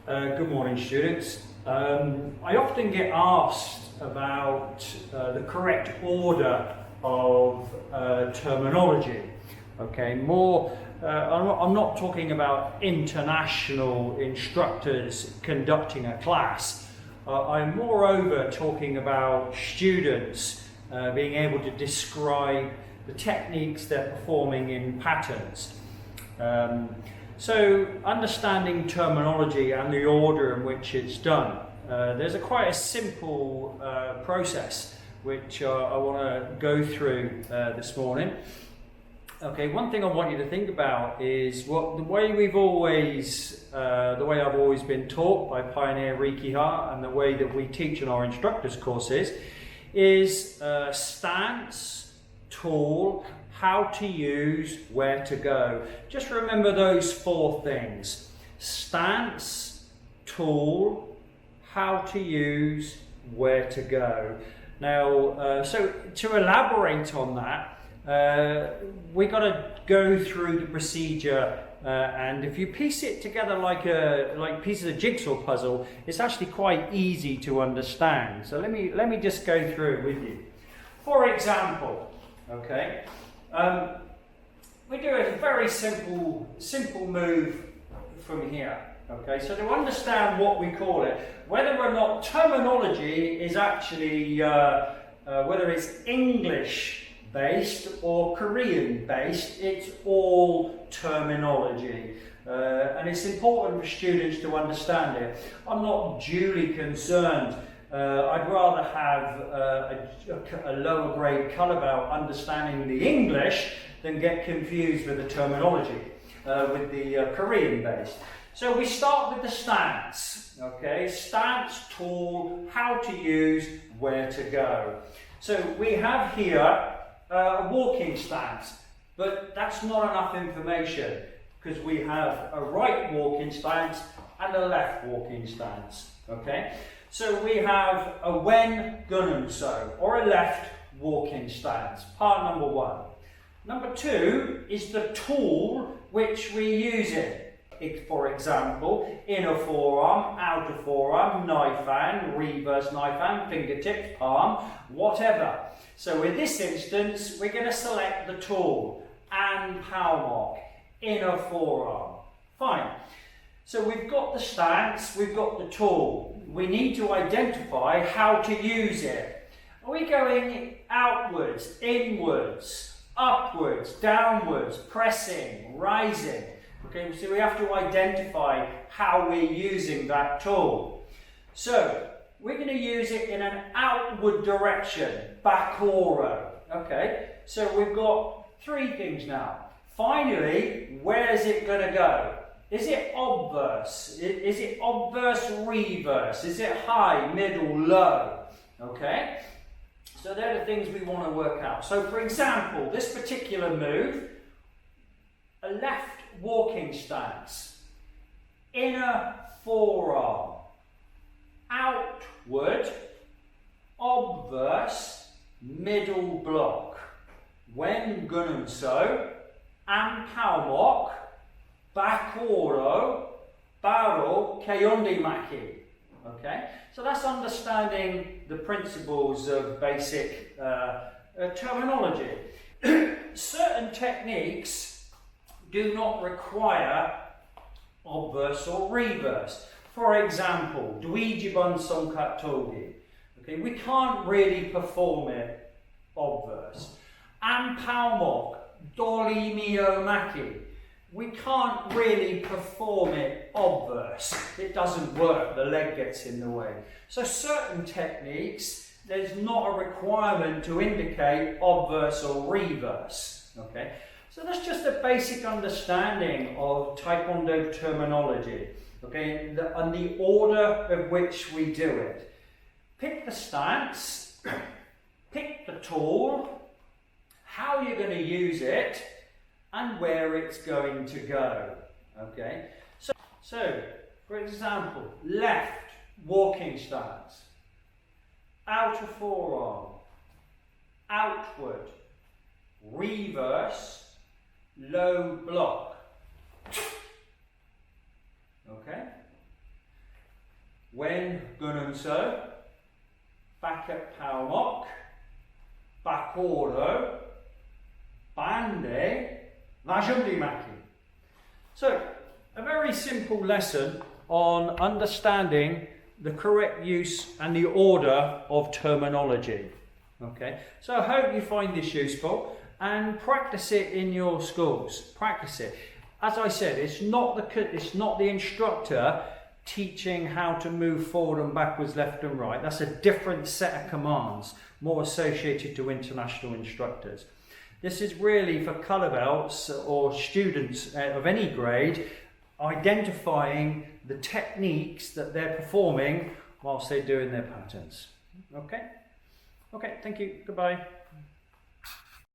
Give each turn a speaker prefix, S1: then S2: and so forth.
S1: Good morning, students. I often get asked about the correct order of terminology. Okay, I'm not talking about international instructors conducting a class. I'm moreover talking about students being able to describe the techniques they're performing in patterns. So understanding terminology and the order in which it's done, there's quite a simple process which I want to go through this morning. Okay, one thing I want you to think about is the way I've always been taught by Pioneer Rikiha, and the way that we teach in our instructors courses is stance, tool, how to use, where to go. Just remember those four things: stance, tool, how to use, where to go. Now, so to elaborate on that, we got to go through the procedure, and if you piece it together like pieces of jigsaw puzzle, it's actually quite easy to understand. So let me just go through it with you. For example, okay. We do a very simple move from here. Okay, so to understand what we call it, whether or not terminology is actually whether it's English based or Korean based, it's all terminology. And it's important for students to understand it. I'm not duly concerned. I'd rather have a lower grade colour belt understanding the English than get confused with the terminology, with the Korean based. So we start with the stance, okay? Stance, tool, how to use, where to go. So we have here a walking stance, but that's not enough information because we have a right walking stance and a left walking stance, okay? So we have a wen gunum so, or a left walking stance, part number one. Number two is the tool which we use it. For example, inner forearm, outer forearm, knife hand, reverse knife hand, fingertips, palm, whatever. So in this instance, we're going to select the tool and palm inner forearm. Fine. So we've got the stance, we've got the tool. We need to identify how to use it. Are we going outwards, inwards, upwards, downwards, pressing, rising? Okay, so we have to identify how we're using that tool. So we're going to use it in an outward direction, bakoro. Okay, so we've got three things now. Finally, where's it going to go? Is it obverse? Is it obverse, reverse? Is it high, middle, low? Okay? So they're the things we want to work out. So for example, this particular move, a left walking stance, inner forearm, outward, obverse, middle block, wen gunum so, and palmok, bakoro, baro, keyondi maki. Okay, so that's understanding the principles of basic terminology. Certain techniques do not require obverse or reverse. For example, Dwijibun Songkat Togi. Okay, we can't really perform it obverse. And palmok, Doli Mio Maki. We can't really perform it obverse. It doesn't work, the leg gets in the way. So certain techniques, there's not a requirement to indicate obverse or reverse. Okay, so that's just a basic understanding of Taekwondo terminology. Okay, and the order of which we do it. Pick the stance, pick the tool, how you're going to use it, and where it's going to go. Okay, so for example, left walking stance, outer forearm, outward, reverse, low block. Okay, When gununso, back palmok, bakordo, bande, vajumdimaki. So, a very simple lesson on understanding the correct use and the order of terminology. Okay, so I hope you find this useful and practice it in your schools. Practice it. As I said, it's not the instructor teaching how to move forward and backwards, left and right. That's a different set of commands, more associated to international instructors. This is really for colour belts or students of any grade, identifying the techniques that they're performing whilst they're doing their patterns. Okay? Okay, thank you. Goodbye.